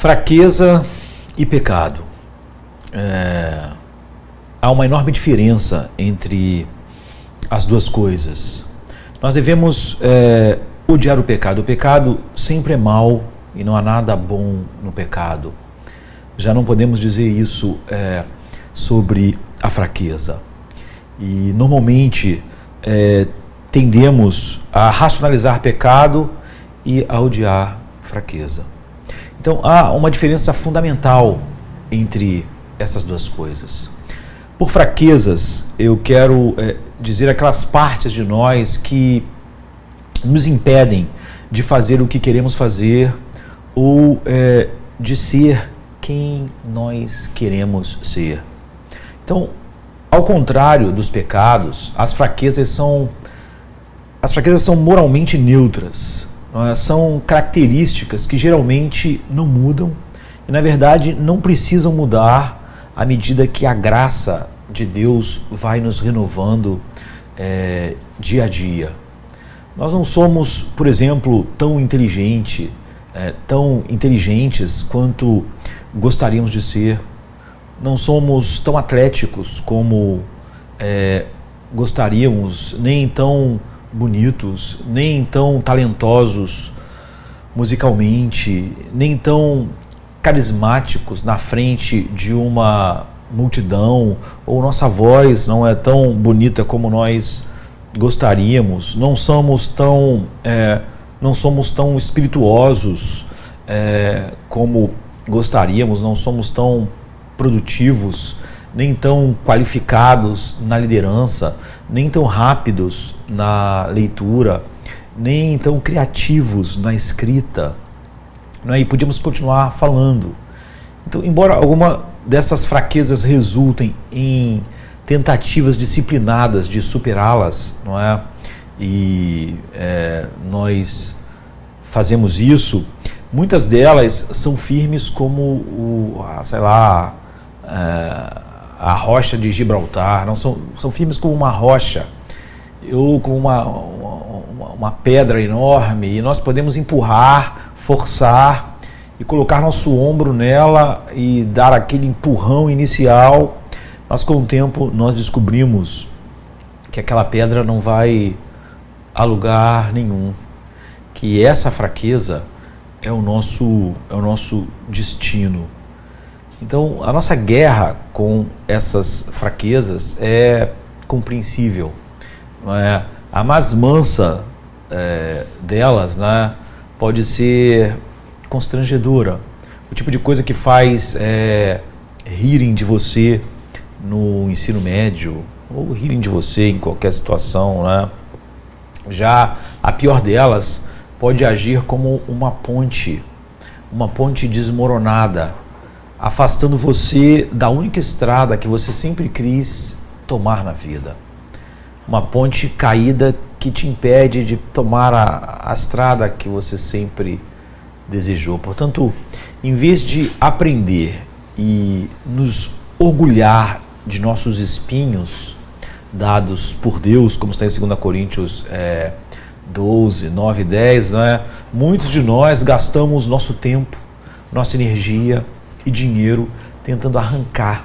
Fraqueza e pecado. Há uma enorme diferença entre as duas coisas. Nós devemos odiar o pecado. O pecado sempre é mau e não há nada bom no pecado. Já não podemos dizer isso sobre a fraqueza. E normalmente tendemos a racionalizar pecado e a odiar fraqueza. Então há uma diferença fundamental entre essas duas coisas. Por fraquezas, eu quero dizer aquelas partes de nós que nos impedem de fazer o que queremos fazer ou de ser quem nós queremos ser. Então, ao contrário dos pecados, as fraquezas são moralmente neutras. São características que geralmente não mudam e, na verdade, não precisam mudar à medida que a graça de Deus vai nos renovando dia a dia. Nós não somos, por exemplo, tão inteligentes quanto gostaríamos de ser. Não somos tão atléticos como gostaríamos, nem tão bonitos, nem tão talentosos musicalmente, nem tão carismáticos na frente de uma multidão, ou nossa voz não é tão bonita como nós gostaríamos, não somos tão espirituosos como gostaríamos, não somos tão produtivos, nem tão qualificados na liderança, nem tão rápidos na leitura, nem tão criativos na escrita, e podíamos continuar falando. Então, embora alguma dessas fraquezas resultem em tentativas disciplinadas de superá-las, e nós fazemos isso, muitas delas são firmes como a rocha de Gibraltar, não são firmes como uma rocha, ou como uma pedra enorme, e nós podemos empurrar, forçar e colocar nosso ombro nela e dar aquele empurrão inicial, mas com o tempo nós descobrimos que aquela pedra não vai a lugar nenhum, que essa fraqueza é o nosso destino. Então, a nossa guerra com essas fraquezas é compreensível. A mais mansa delas pode ser constrangedora. O tipo de coisa que faz rirem de você no ensino médio, ou rirem de você em qualquer situação. Já a pior delas pode agir como uma ponte desmoronada, afastando você da única estrada que você sempre quis tomar na vida. Uma ponte caída que te impede de tomar a estrada que você sempre desejou. Portanto, em vez de aprender e nos orgulhar de nossos espinhos dados por Deus, como está em 2 Coríntios 12, 9 e 10, muitos de nós gastamos nosso tempo, nossa energia e dinheiro tentando arrancar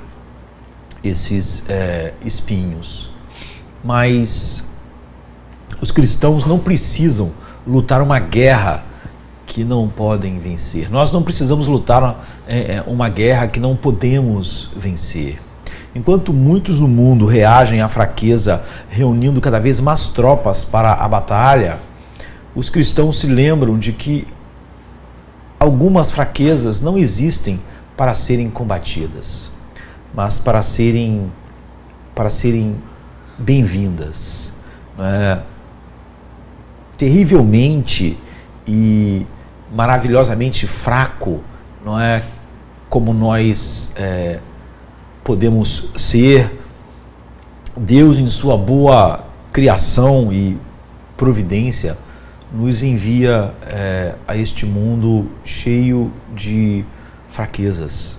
esses espinhos. Mas os cristãos não precisam lutar uma guerra que não podem vencer. Nós não precisamos lutar uma guerra que não podemos vencer. Enquanto muitos no mundo reagem à fraqueza reunindo cada vez mais tropas para a batalha, os cristãos se lembram de que algumas fraquezas não existem para serem combatidas, mas para serem bem-vindas. Terrivelmente e maravilhosamente fraco, como nós podemos ser, Deus, em sua boa criação e providência, nos envia a este mundo cheio de fraquezas,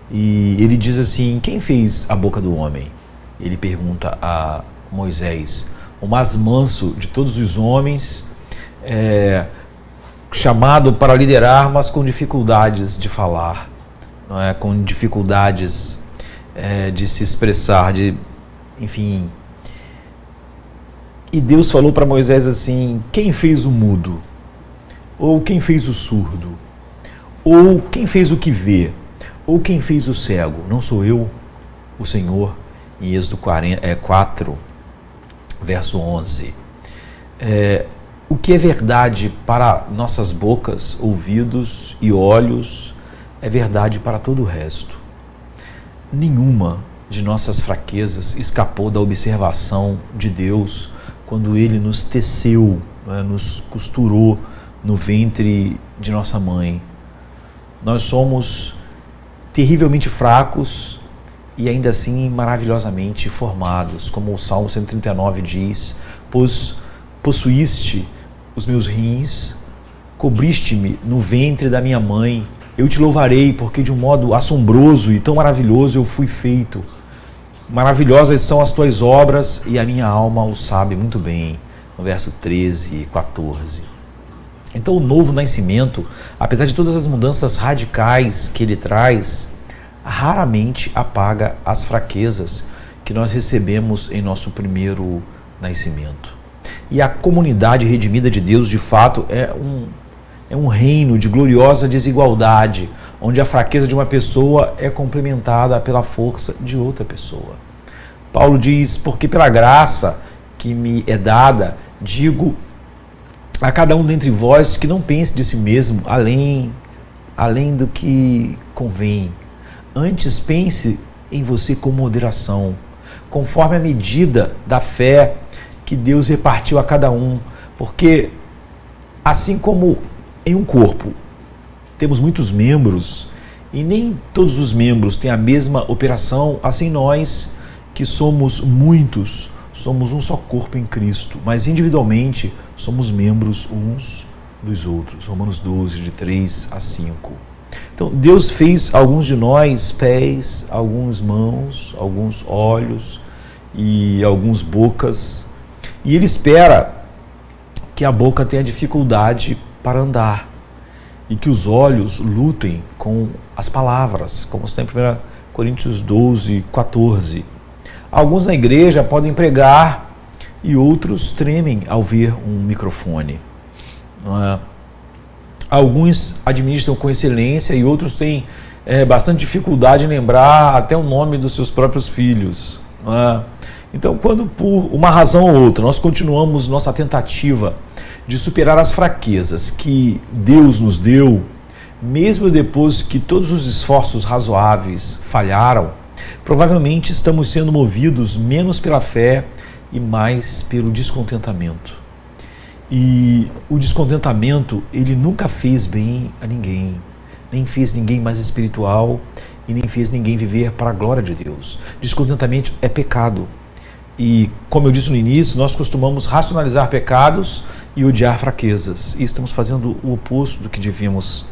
E ele diz assim: quem fez a boca do homem? Ele pergunta a Moisés. O mais manso de todos os homens chamado para liderar, mas com dificuldades de falar, não é? Com dificuldades de se expressar, enfim. E Deus falou para Moisés assim: quem fez o mudo? Ou quem fez o surdo? Ou quem fez o que vê? Ou quem fez o cego? Não sou eu, o Senhor? Em Êxodo 4, verso 11. O que é verdade para nossas bocas, ouvidos e olhos, é verdade para todo o resto. Nenhuma de nossas fraquezas escapou da observação de Deus quando Ele nos teceu, né, nos costurou no ventre de nossa mãe. Nós somos terrivelmente fracos e ainda assim maravilhosamente formados, como o Salmo 139 diz: pois possuíste os meus rins, cobriste-me no ventre da minha mãe, eu te louvarei, porque de um modo assombroso e tão maravilhoso eu fui feito. Maravilhosas são as tuas obras e a minha alma o sabe muito bem. No verso 13 e 14. Então o novo nascimento, apesar de todas as mudanças radicais que ele traz, raramente apaga as fraquezas que nós recebemos em nosso primeiro nascimento. E a comunidade redimida de Deus, de fato, é um reino de gloriosa desigualdade, onde a fraqueza de uma pessoa é complementada pela força de outra pessoa. Paulo diz: porque pela graça que me é dada, digo a cada um dentre vós que não pense de si mesmo além do que convém. Antes pense em você com moderação, conforme a medida da fé que Deus repartiu a cada um. Porque assim como em um corpo temos muitos membros e nem todos os membros têm a mesma operação, assim nós, que somos muitos, somos um só corpo em Cristo, mas individualmente somos membros uns dos outros. Romanos 12, de 3 a 5. Então, Deus fez alguns de nós pés, alguns mãos, alguns olhos e alguns bocas, e Ele espera que a boca tenha dificuldade para andar e que os olhos lutem com as palavras, como está em 1 Coríntios 12, 14. Alguns na igreja podem pregar e outros tremem ao ver um microfone. Não é? Alguns administram com excelência e outros têm bastante dificuldade em lembrar até o nome dos seus próprios filhos. Não é? Então, quando por uma razão ou outra nós continuamos nossa tentativa de superar as fraquezas que Deus nos deu, mesmo depois que todos os esforços razoáveis falharam, provavelmente estamos sendo movidos menos pela fé e mais pelo descontentamento. E o descontentamento, ele nunca fez bem a ninguém, nem fez ninguém mais espiritual e nem fez ninguém viver para a glória de Deus. Descontentamento é pecado. E, como eu disse no início, nós costumamos racionalizar pecados e odiar fraquezas. E estamos fazendo o oposto do que devíamos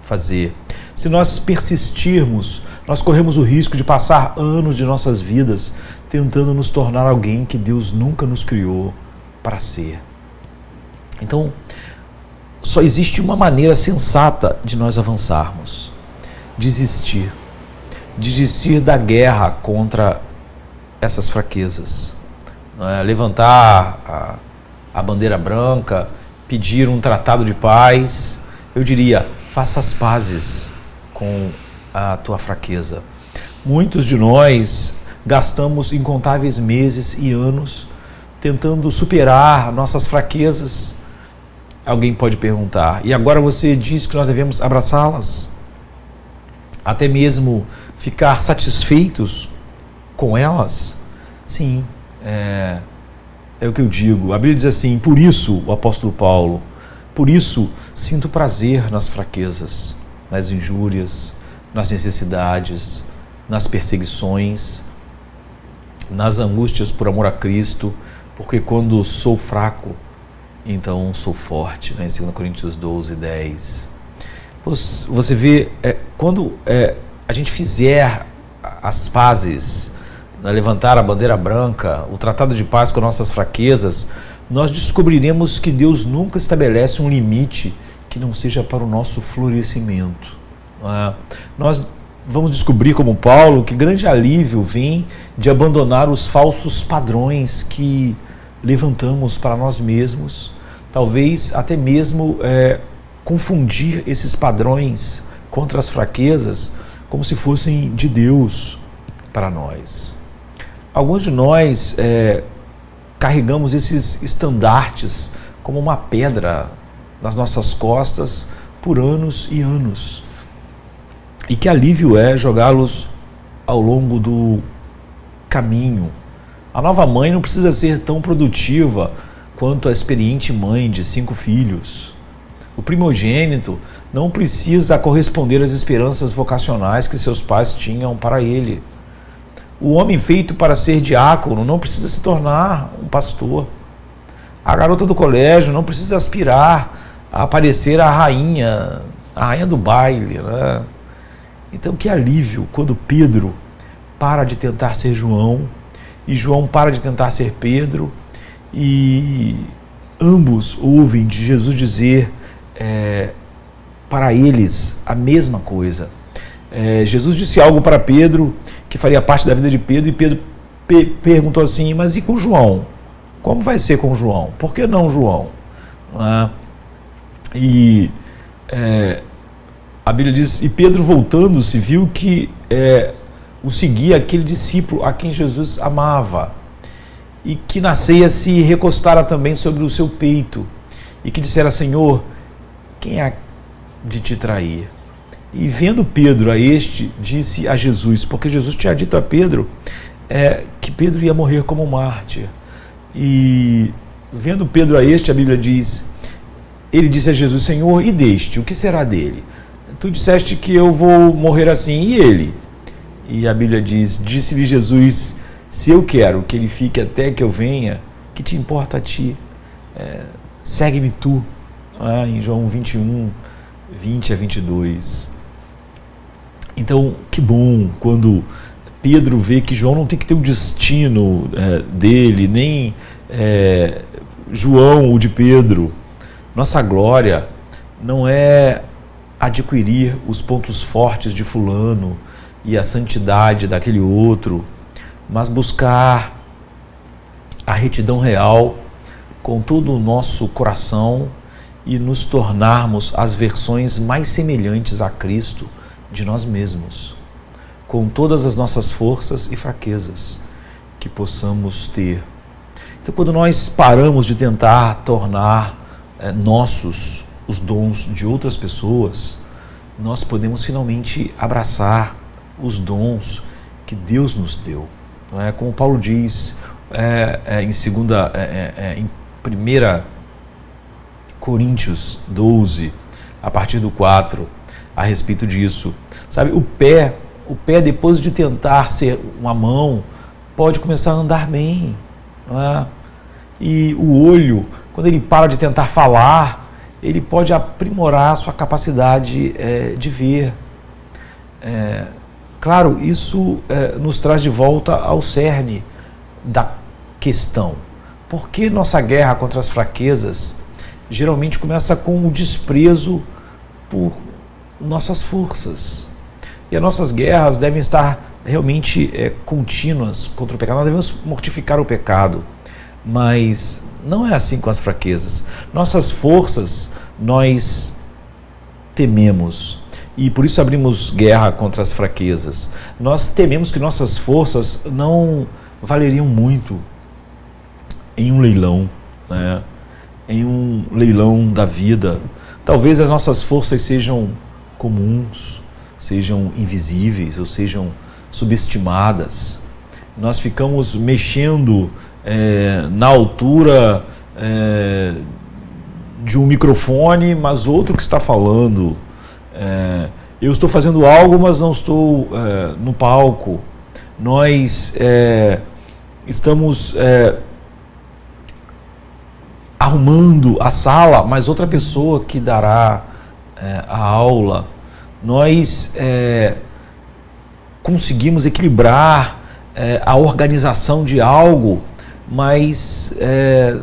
fazer. Se nós persistirmos, nós corremos o risco de passar anos de nossas vidas tentando nos tornar alguém que Deus nunca nos criou para ser. Então, só existe uma maneira sensata de nós avançarmos: desistir. Desistir da guerra contra essas fraquezas. Não é? Levantar a bandeira branca, pedir um tratado de paz. Eu diria: faça as pazes com a tua fraqueza. Muitos de nós gastamos incontáveis meses e anos tentando superar nossas fraquezas. Alguém pode perguntar: e agora você diz que nós devemos abraçá-las? Até mesmo ficar satisfeitos com elas? Sim, é o que eu digo. A Bíblia diz assim: por isso, o apóstolo Paulo, por isso sinto prazer nas fraquezas, nas injúrias, nas necessidades, nas perseguições, nas angústias por amor a Cristo, porque quando sou fraco, então sou forte, né? Em 2 Coríntios 12, 10. Você vê, quando a gente fizer as pazes, levantar a bandeira branca, o tratado de paz com nossas fraquezas, nós descobriremos que Deus nunca estabelece um limite que não seja para o nosso florescimento. Nós vamos descobrir, como Paulo, que grande alívio vem de abandonar os falsos padrões que levantamos para nós mesmos, talvez até mesmo confundir esses padrões contra as fraquezas como se fossem de Deus para nós. Alguns de nós carregamos esses estandartes como uma pedra nas nossas costas por anos e anos. E que alívio é jogá-los ao longo do caminho. A nova mãe não precisa ser tão produtiva quanto a experiente mãe de 5 filhos. O primogênito não precisa corresponder às esperanças vocacionais que seus pais tinham para ele. O homem feito para ser diácono não precisa se tornar um pastor. A garota do colégio não precisa aspirar a parecer a rainha do baile, né? Então, que alívio quando Pedro para de tentar ser João e João para de tentar ser Pedro, e ambos ouvem de Jesus dizer para eles a mesma coisa. Jesus disse algo para Pedro que faria parte da vida de Pedro, e Pedro perguntou assim: mas e com João? Como vai ser com João? Por que não João? A Bíblia diz, e Pedro, voltando-se, viu que o seguia aquele discípulo a quem Jesus amava, e que na ceia se recostara também sobre o seu peito, e que dissera: Senhor, quem há de te trair? E vendo Pedro a este, disse a Jesus, porque Jesus tinha dito a Pedro que Pedro ia morrer como mártir. E vendo Pedro a este, a Bíblia diz, ele disse a Jesus: Senhor, e deste, o que será dele? Tu disseste que eu vou morrer assim, e ele? E a Bíblia diz, disse-lhe Jesus: se eu quero que ele fique até que eu venha, que te importa a ti? Segue-me tu. Em João 21, 20 a 22. Então, que bom quando Pedro vê que João não tem que ter o destino dele, nem João o de Pedro. Nossa glória não é adquirir os pontos fortes de fulano e a santidade daquele outro, mas buscar a retidão real com todo o nosso coração e nos tornarmos as versões mais semelhantes a Cristo de nós mesmos, com todas as nossas forças e fraquezas que possamos ter. Então, quando nós paramos de tentar tornar nossos os dons de outras pessoas, nós podemos finalmente abraçar os dons que Deus nos deu. Como Paulo diz em 1 Coríntios 12, a partir do 4, a respeito disso. Sabe, o pé depois de tentar ser uma mão, pode começar a andar bem. Não é? E o olho, quando ele para de tentar falar, ele pode aprimorar a sua capacidade de ver. Claro, isso nos traz de volta ao cerne da questão. Por que nossa guerra contra as fraquezas geralmente começa com o desprezo por nossas forças? E as nossas guerras devem estar realmente contínuas contra o pecado. Nós devemos mortificar o pecado, mas não é assim com as fraquezas. Nossas forças nós tememos, e por isso abrimos guerra contra as fraquezas. Nós tememos que nossas forças não valeriam muito em um leilão, né? Em um leilão da vida. Talvez as nossas forças sejam comuns, sejam invisíveis ou sejam subestimadas. Nós ficamos mexendo na altura de um microfone, mas outro que está falando. Eu estou fazendo algo, mas não estou no palco. Nós estamos arrumando a sala, mas outra pessoa que dará a aula. Nós conseguimos equilibrar a organização de algo, mas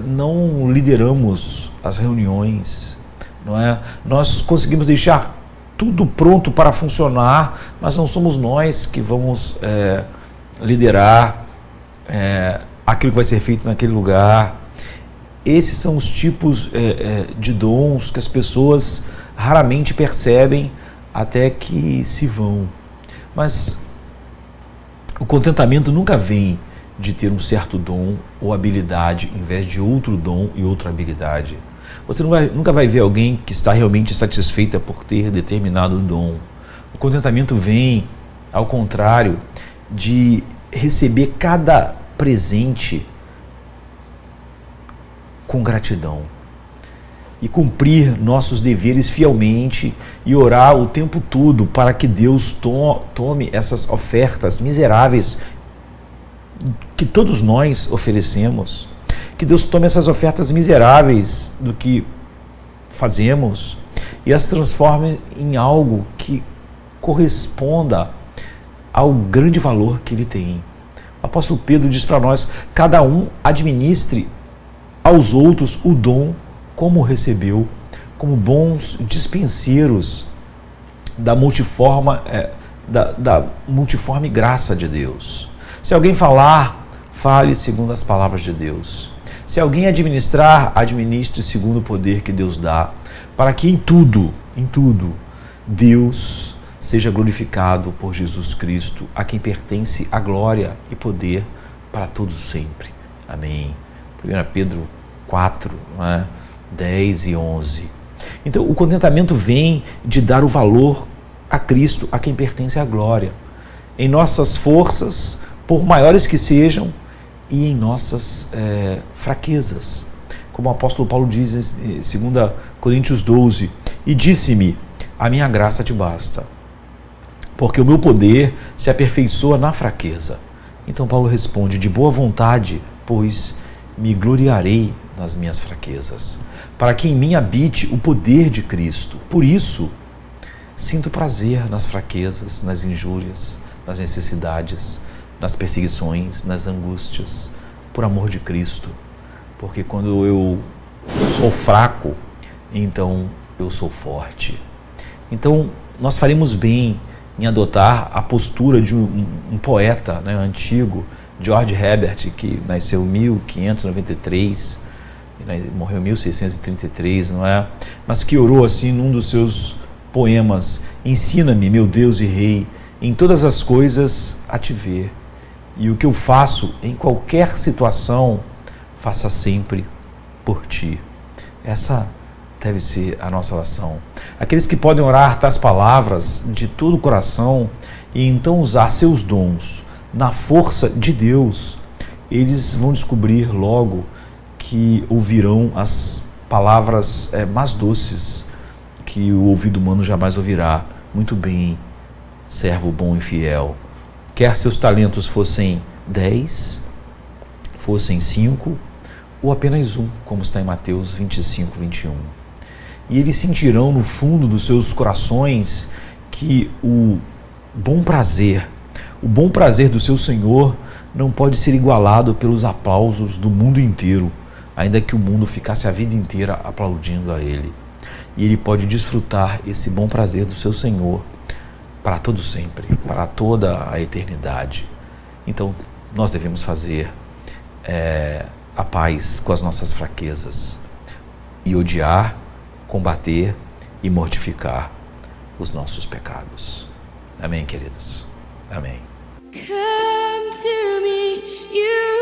não lideramos as reuniões, não é? Nós conseguimos deixar tudo pronto para funcionar, mas não somos nós que vamos liderar aquilo que vai ser feito naquele lugar. Esses são os tipos de dons que as pessoas raramente percebem até que se vão. Mas o contentamento nunca vem de ter um certo dom ou habilidade em vez de outro dom e outra habilidade. Você nunca vai ver alguém que está realmente satisfeita por ter determinado dom. O contentamento vem, ao contrário, de receber cada presente com gratidão e cumprir nossos deveres fielmente e orar o tempo todo para que Deus tome essas ofertas miseráveis que todos nós oferecemos, que Deus tome essas ofertas miseráveis do que fazemos e as transforme em algo que corresponda ao grande valor que Ele tem. O apóstolo Pedro diz para nós: cada um administre aos outros o dom como recebeu, como bons dispenseiros da multiforme graça de Deus. Se alguém falar, fale segundo as palavras de Deus. Se alguém administrar, administre segundo o poder que Deus dá, para que em tudo, Deus seja glorificado por Jesus Cristo, a quem pertence a glória e poder para todos sempre. Amém. 1 Pedro 4, 10 e 11. Então, o contentamento vem de dar o valor a Cristo, a quem pertence a glória, em nossas forças, por maiores que sejam, e em nossas fraquezas. Como o apóstolo Paulo diz em 2 Coríntios 12, e disse-me: a minha graça te basta, porque o meu poder se aperfeiçoa na fraqueza. Então Paulo responde: de boa vontade, pois me gloriarei nas minhas fraquezas, para que em mim habite o poder de Cristo. Por isso, sinto prazer nas fraquezas, nas injúrias, nas necessidades, nas perseguições, nas angústias, por amor de Cristo. Porque quando eu sou fraco, então eu sou forte. Então, nós faremos bem em adotar a postura de um poeta antigo, George Herbert, que nasceu em 1593 e morreu em 1633, não é? Mas que orou assim num dos seus poemas: ensina-me, meu Deus e Rei, em todas as coisas a te ver, e o que eu faço em qualquer situação, faça sempre por ti. Essa deve ser a nossa oração. Aqueles que podem orar tais palavras de todo o coração e então usar seus dons na força de Deus, eles vão descobrir logo que ouvirão as palavras mais doces que o ouvido humano jamais ouvirá. Muito bem, servo bom e fiel. Quer seus talentos fossem 10, fossem 5 ou apenas 1, como está em Mateus 25, 21. E eles sentirão no fundo dos seus corações que o bom prazer do seu Senhor não pode ser igualado pelos aplausos do mundo inteiro, ainda que o mundo ficasse a vida inteira aplaudindo a Ele. E Ele pode desfrutar esse bom prazer do seu Senhor para todo sempre, para toda a eternidade. Então, nós devemos fazer a paz com as nossas fraquezas e odiar, combater e mortificar os nossos pecados. Amém, queridos? Amém. Come to me, you